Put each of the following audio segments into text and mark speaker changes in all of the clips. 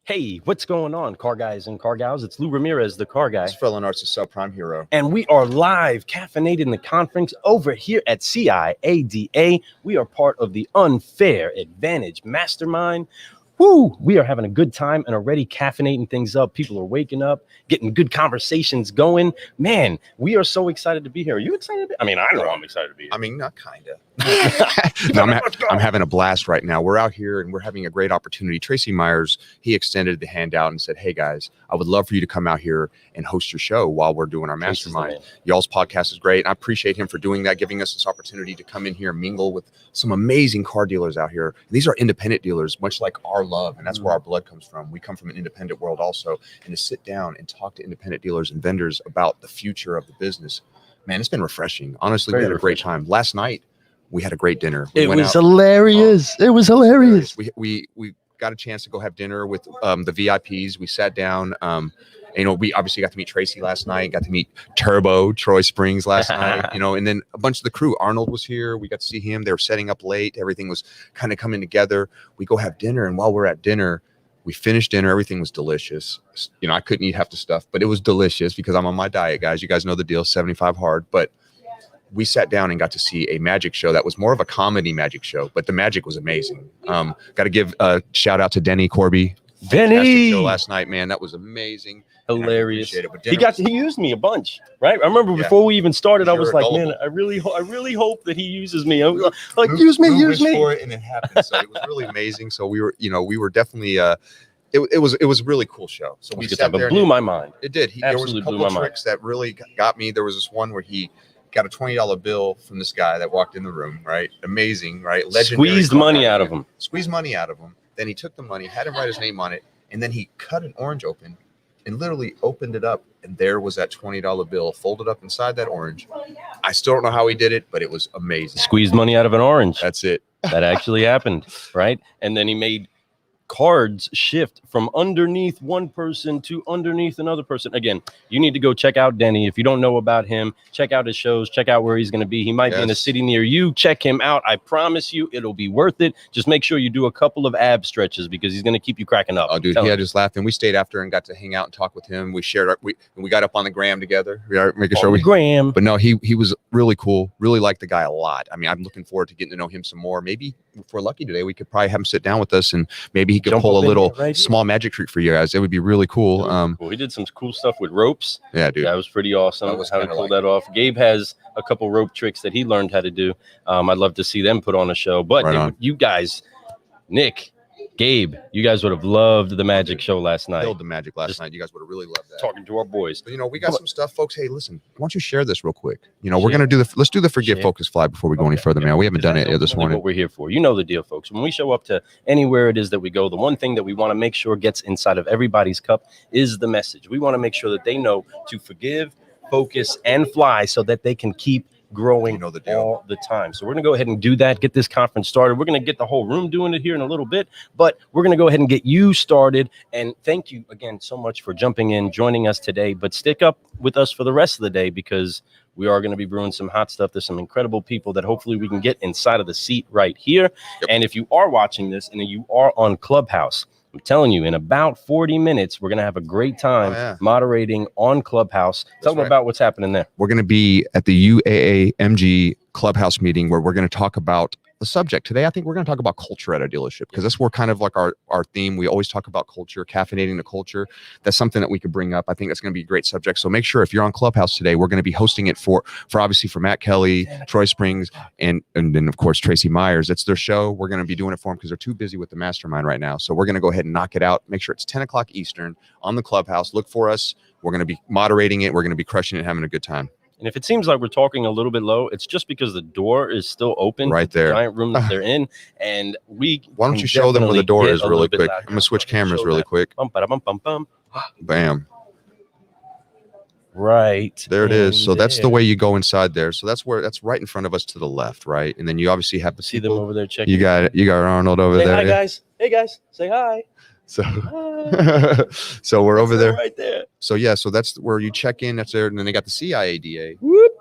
Speaker 1: Hey, what's going on, car guys and car gals? It's Lou Ramirez, the car guy.
Speaker 2: It's Felon Arts, a subprime hero.
Speaker 1: And we are live, caffeinated in the conference over here at CIADA. We are part of the Unfair Advantage Mastermind. Woo! We are having a good time and already caffeinating things up. People are waking up, getting good conversations going. Man, we are so excited to be here. Are you excited? I mean, I know I'm excited to be here.
Speaker 2: I mean, not kind of. No, I'm having a blast right now. We're out here and we're having a great opportunity. Tracy Myers, he extended the handout and said, hey, guys, I would love for you to come out here and host your show while we're doing our mastermind. Y'all's podcast is great. I appreciate him for doing that, giving us this opportunity to come in here and mingle with some amazing car dealers out here. These are independent dealers, much like our love, and that's where our blood comes from. We come from an independent world also, and to sit down and talk to independent dealers and vendors about the future of the business, man, it's been refreshing. Honestly, we had a great time. Last night, we had a great dinner.
Speaker 1: It was hilarious. It was hilarious.
Speaker 2: We got a chance to go have dinner with the VIPs. We sat down. We obviously got to meet Tracy last night, got to meet Turbo, Troy Springs last night, and then a bunch of the crew. Arnold was here. We got to see him. They were setting up late. Everything was kind of coming together. We go have dinner. And while we're at dinner, we finished dinner. Everything was delicious. I couldn't eat half the stuff, but it was delicious because I'm on my diet, guys. You guys know the deal, 75 hard. But we sat down and got to see a magic show that was more of a comedy magic show, but the magic was amazing. Got to give a shout out to Denny Corby.
Speaker 1: Denny
Speaker 2: show last night, man. That was amazing.
Speaker 1: Hilarious. He used me a bunch, right? I remember before we even started, I was like, man, I really hope that he uses me. I was like, use me.
Speaker 2: For it, and it happened. So it was really amazing. So we were definitely it was a really cool show. So we sat there.
Speaker 1: It blew my mind.
Speaker 2: It did. There was a couple of tricks that really got me. There was this one where he got a $20 bill from this guy that walked in the room, right? Amazing, right? Legendary.
Speaker 1: Squeezed money out of him.
Speaker 2: Then he took the money, had him write his name on it, and then he cut an orange open and literally opened it up, and there was that $20 bill folded up inside that orange. I still don't know how he did it, but it was amazing.
Speaker 1: Squeezed money out of an orange.
Speaker 2: That's it.
Speaker 1: That actually happened, right? And then he made cards shift from underneath one person to underneath another person. Again, you need to go check out Denny. If you don't know about him, check out his shows, check out where he's going to be. He might be in a city near you. Check him out. I promise you it'll be worth it. Just make sure you do a couple of ab stretches because he's going to keep you cracking up.
Speaker 2: Oh, dude, he had us laughing. We stayed after and got to hang out and talk with him. We shared we got up on the gram together. We are making sure
Speaker 1: gram.
Speaker 2: But no, he was really cool. Really liked the guy a lot. I mean, I'm looking forward to getting to know him some more. Maybe if we're lucky today, we could probably have him sit down with us and maybe he could pull a little small magic trick for you guys. It would be really cool.
Speaker 1: We did some cool stuff with ropes.
Speaker 2: Yeah, dude.
Speaker 1: That was pretty awesome. How to pull that off. Gabe has a couple rope tricks that he learned how to do. I'd love to see them put on a show. But you guys, Nick, Gabe, you guys would have loved the magic show last night.
Speaker 2: Killed the magic last night. You guys would have really loved that.
Speaker 1: Talking to our boys.
Speaker 2: But, we got some stuff, folks. Hey, listen, why don't you share this real quick? We're going to let's do the Forgive, Focus, Fly before we go any further, man. We haven't done it yet this morning.
Speaker 1: What we're here for. You know the deal, folks. When we show up to anywhere it is that we go, the one thing that we want to make sure gets inside of everybody's cup is the message. We want to make sure that they know to forgive, focus, and fly so that they can keep growing all the time. So we're going to go ahead and do that, get this conference started. We're going to get the whole room doing it here in a little bit, but we're going to go ahead and get you started. And thank you again so much for jumping in, joining us today, but stick up with us for the rest of the day because we are going to be brewing some hot stuff. There's some incredible people that hopefully we can get inside of the seat right here. Yep. And if you are watching this and you are on Clubhouse, I'm telling you, in about 40 minutes, we're going to have a great time moderating on Clubhouse. Tell them about what's happening there.
Speaker 2: We're going to be at the UAAMG Clubhouse meeting where we're going to talk about the subject. Today, I think we're going to talk about culture at a dealership because that's where kind of like our theme. We always talk about culture, caffeinating the culture. That's something that we could bring up. I think that's going to be a great subject. So make sure if you're on Clubhouse today, we're going to be hosting it for obviously for Matt Kelly, Troy Springs, and then of course Tracy Myers. It's their show. We're going to be doing it for them because they're too busy with the mastermind right now. So we're going to go ahead and knock it out. Make sure it's 10 o'clock Eastern on the Clubhouse. Look for us. We're going to be moderating it. We're going to be crushing it, having a good time.
Speaker 1: And if it seems like we're talking a little bit low, it's just because the door is still open.
Speaker 2: Right there.
Speaker 1: The giant room that they're in. And
Speaker 2: why don't you show them where the door is really quick? I'm going to switch cameras really quick. Bam.
Speaker 1: Right.
Speaker 2: There it is. So that's the way you go inside there. So that's right in front of us to the left, right? And then you obviously have to
Speaker 1: see them over there checking.
Speaker 2: You got Arnold over there.
Speaker 1: Hi, guys. Hey, guys. Say hi.
Speaker 2: So we're over there.
Speaker 1: Right there.
Speaker 2: So yeah, so that's where you check in. That's there, and then they got the CIADA.
Speaker 1: Whoop.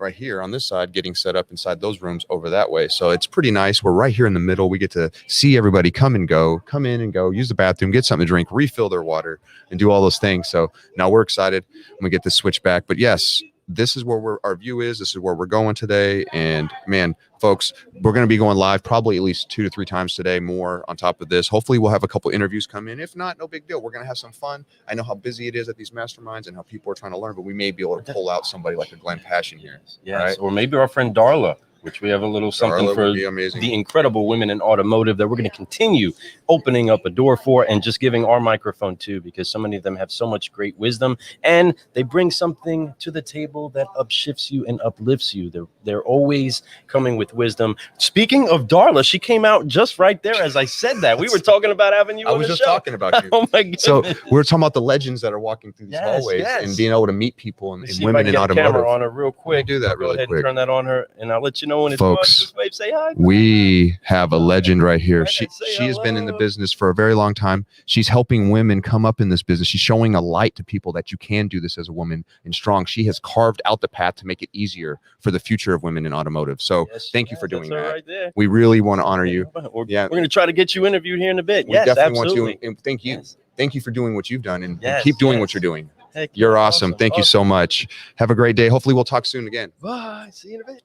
Speaker 2: right here on this side getting set up inside those rooms over that way. So it's pretty nice. We're right here in the middle. We get to see everybody come in and go, use the bathroom, get something to drink, refill their water, and do all those things. So now we're excited when we get this switch back. But yes, this is where our view is. This is where we're going today. And man, folks, we're going to be going live probably at least 2 to 3 times today, more on top of this. Hopefully we'll have a couple interviews come in. If not, no big deal. We're going to have some fun. I know how busy it is at these masterminds and how people are trying to learn, but we may be able to pull out somebody like a Glenn Passion here.
Speaker 1: Yes,
Speaker 2: right?
Speaker 1: or maybe our friend Darla, which we have a little something
Speaker 2: Darla
Speaker 1: for the incredible women in automotive that we're going to continue opening up a door for and just giving our microphone to, because so many of them have so much great wisdom and they bring something to the table that upshifts you and uplifts you. They're always coming with wisdom. Speaking of Darla, she came out just right there as I said that. We were talking about having you on the show. I was just
Speaker 2: talking about you.
Speaker 1: Oh my goodness.
Speaker 2: So we were talking about the legends that are walking through these hallways and being able to meet people and women in automotive.
Speaker 1: Camera on her real quick.
Speaker 2: Do that really quick.
Speaker 1: Turn that on her and I'll let you know when it's
Speaker 2: folks.
Speaker 1: Done. Say hi.
Speaker 2: We have a legend right here. She has been in the business for a very long time. She's helping women come up in this business. She's showing a light to people that you can do this as a woman and strong. She has carved out the path to make it easier for the future of women in automotive. So thank you for doing that. Right there. We really want to honor you.
Speaker 1: We're going to try to get you interviewed here in a bit.
Speaker 2: We definitely want you. And thank you. Yes. Thank you for doing what you've done and keep doing what you're doing.
Speaker 1: Heck,
Speaker 2: you're awesome. Thank you so much. Have a great day. Hopefully we'll talk soon again.
Speaker 1: Bye. See you in a bit.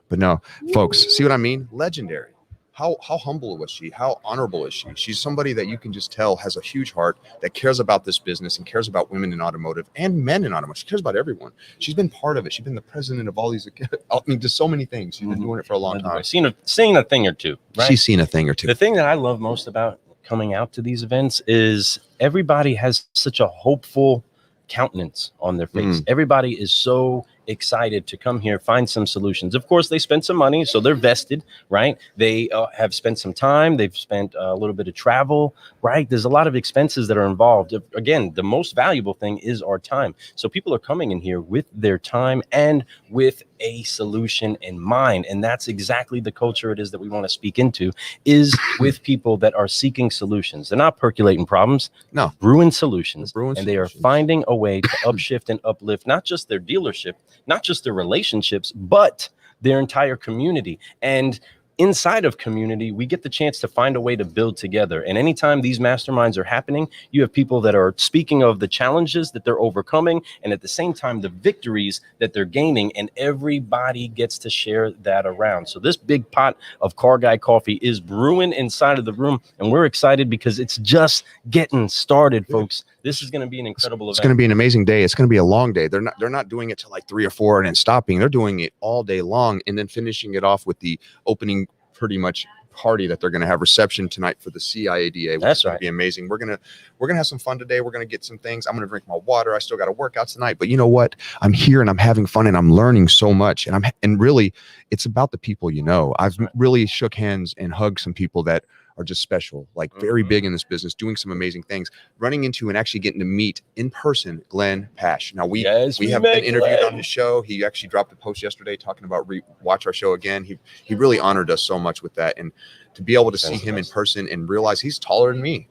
Speaker 2: But no, folks, see what I mean? Legendary. How humble was she? How honorable is she? She's somebody that you can just tell has a huge heart, that cares about this business and cares about women in automotive and men in automotive. She cares about everyone. She's been part of it. She's been the president of all these. I mean, just so many things. She's been doing it for a long time.
Speaker 1: Seen a thing or two. Right?
Speaker 2: She's seen a thing or two.
Speaker 1: The thing that I love most about coming out to these events is everybody has such a hopeful countenance on their face. Everybody is so excited to come here, find some solutions. Of course, they spent some money, so they're vested, right? They have spent some time. They've spent a little bit of travel, right? There's a lot of expenses that are involved. Again, the most valuable thing is our time. So people are coming in here with their time and with a solution in mind. And that's exactly the culture it is that we want to speak into, is with people that are seeking solutions. They're not percolating problems.
Speaker 2: No.
Speaker 1: Brewing solutions. And they are finding a way to upshift and uplift not just their dealership, not just their relationships, but their entire community. And inside of community, we get the chance to find a way to build together. And anytime these masterminds are happening, you have people that are speaking of the challenges that they're overcoming, and at the same time, the victories that they're gaining, and everybody gets to share that around. So this big pot of Car Guy coffee is brewing inside of the room, and we're excited because it's just getting started, folks. This is going to be an incredible event.
Speaker 2: It's going to be an amazing day. It's going to be a long day. They're not doing it till like 3 or 4 and then stopping. They're doing it all day long and then finishing it off with the opening pretty much party that they're going to have reception tonight for the CIADA, which is going to be amazing. We're going to have some fun today. We're going to get some things. I'm going to drink my water. I still got to work out tonight, but you know what? I'm here and I'm having fun and I'm learning so much. And really it's about the people, you know. I've really shook hands and hugged some people that are just special, like very big in this business, doing some amazing things, running into and actually getting to meet in person Glenn Pash. Now we have been interviewed on his show. He actually dropped a post yesterday talking about watch our show again. He really honored us so much with that, and to be able to see him in person and realize he's taller than me.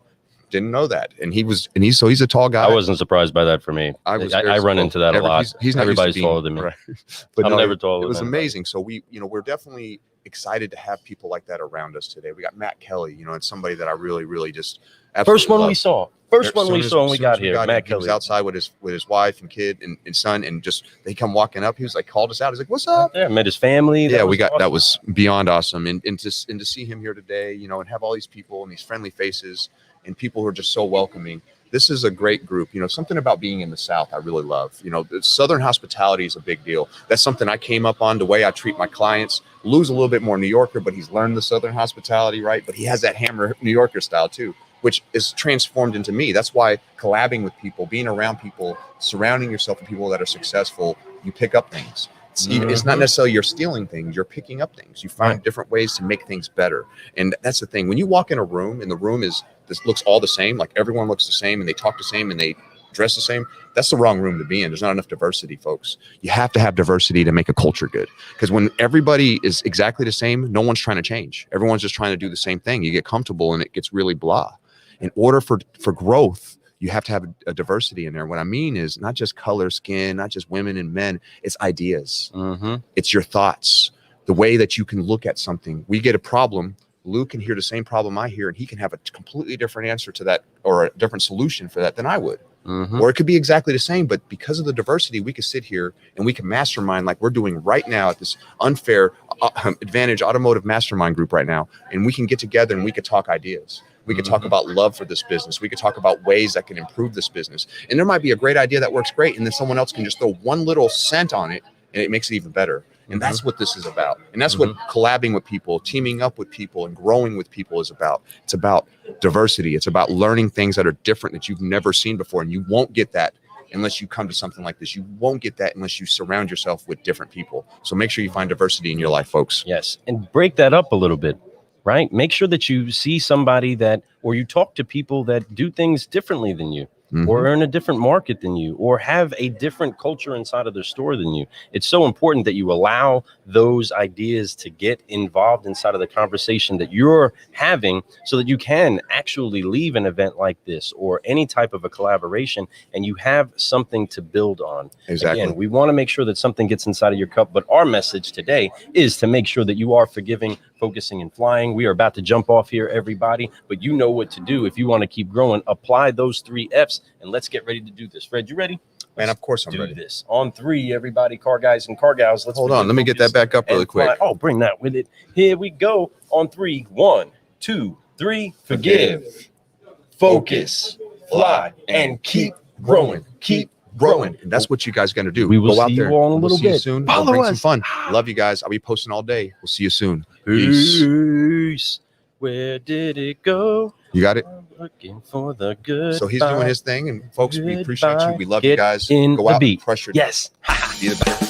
Speaker 2: Didn't know that, and he's a tall guy.
Speaker 1: I wasn't surprised by that. For me, I run into that a lot. Everybody's taller than me, right? But I'm never taller.
Speaker 2: It was amazing. So we're definitely excited to have people like that around us today. We got Matt Kelly, and somebody that I really just
Speaker 1: first one we saw when we got here. Matt Kelly
Speaker 2: was outside with his wife and kid and son, and just they come walking up. He was like, called us out. He's like, "What's up?"
Speaker 1: Yeah, met his family.
Speaker 2: That was beyond awesome. And to see him here today, and have all these people and these friendly faces and people who are just so welcoming. This is a great group. Something about being in the South I really love. Southern hospitality is a big deal. That's something I came up on, the way I treat my clients. Lou's a little bit more New Yorker, but he's learned the Southern hospitality, right? But he has that hammer New Yorker style too, which is transformed into me. That's why collabing with people, being around people, surrounding yourself with people that are successful, you pick up things. It's not necessarily you're stealing things, you're picking up things. You find different ways to make things better. And that's the thing. When you walk in a room and the room looks all the same, like everyone looks the same and they talk the same and they dress the same, that's the wrong room to be in. There's not enough diversity, folks. You have to have diversity to make a culture good. Because when everybody is exactly the same, no one's trying to change. Everyone's just trying to do the same thing. You get comfortable and it gets really blah. In order for growth, you have to have a diversity in there. What I mean is not just color, skin, not just women and men, it's ideas. It's your thoughts, the way that you can look at something. We get a problem, Luke can hear the same problem I hear, and he can have a completely different answer to that, or a different solution for that than I would. Or it could be exactly the same, but because of the diversity, we can sit here and we can mastermind like we're doing right now at this unfair Advantage Automotive Mastermind Group right now. And we can get together and we could talk ideas. We could talk about love for this business. We could talk about ways that can improve this business. And there might be a great idea that works great, and then someone else can just throw one little cent on it, and it makes it even better. And that's what this is about. And that's what collabing with people, teaming up with people, and growing with people is about. It's about diversity. It's about learning things that are different that you've never seen before. And you won't get that unless you come to something like this. You won't get that unless you surround yourself with different people. So make sure you find diversity in your life, folks.
Speaker 1: Yes. And break that up a little bit, right? Make sure that you see somebody that, or you talk to people that do things differently than you. Or are in a different market than you, or have a different culture inside of their store than you. It's so important that you allow those ideas to get involved inside of the conversation that you're having, so that you can actually leave an event like this or any type of a collaboration and you have something to build on.
Speaker 2: Exactly.
Speaker 1: Again, we want to make sure that something gets inside of your cup, but our message today is to make sure that you are forgiving, focusing, and flying. We are about to jump off here, everybody, but you know what to do if you want to keep growing. Apply those 3 F's. And let's get ready to do this. Fred, you ready?
Speaker 2: Man, of course I'm
Speaker 1: do
Speaker 2: ready.
Speaker 1: This on 3, everybody, car guys and car gals. Let's
Speaker 2: hold on. Let me get that back up really quick.
Speaker 1: Oh, bring that with it. Here we go on 3. 1, 2, 3. Forgive, focus, fly, and keep growing. Keep growing.
Speaker 2: And that's what you guys got to do.
Speaker 1: We will
Speaker 2: go out
Speaker 1: see
Speaker 2: there.
Speaker 1: you all in a little
Speaker 2: see you
Speaker 1: bit.
Speaker 2: soon.
Speaker 1: Follow
Speaker 2: bring
Speaker 1: us.
Speaker 2: some fun. Love you guys. I'll be posting all day. We'll see you soon.
Speaker 1: Peace. Where did it go?
Speaker 2: You got it.
Speaker 1: Looking for the good.
Speaker 2: So he's doing his thing, and folks, we appreciate you. We love you guys.
Speaker 1: In
Speaker 2: Go out
Speaker 1: beat.
Speaker 2: and crush your.
Speaker 1: Yes.
Speaker 2: Be the best.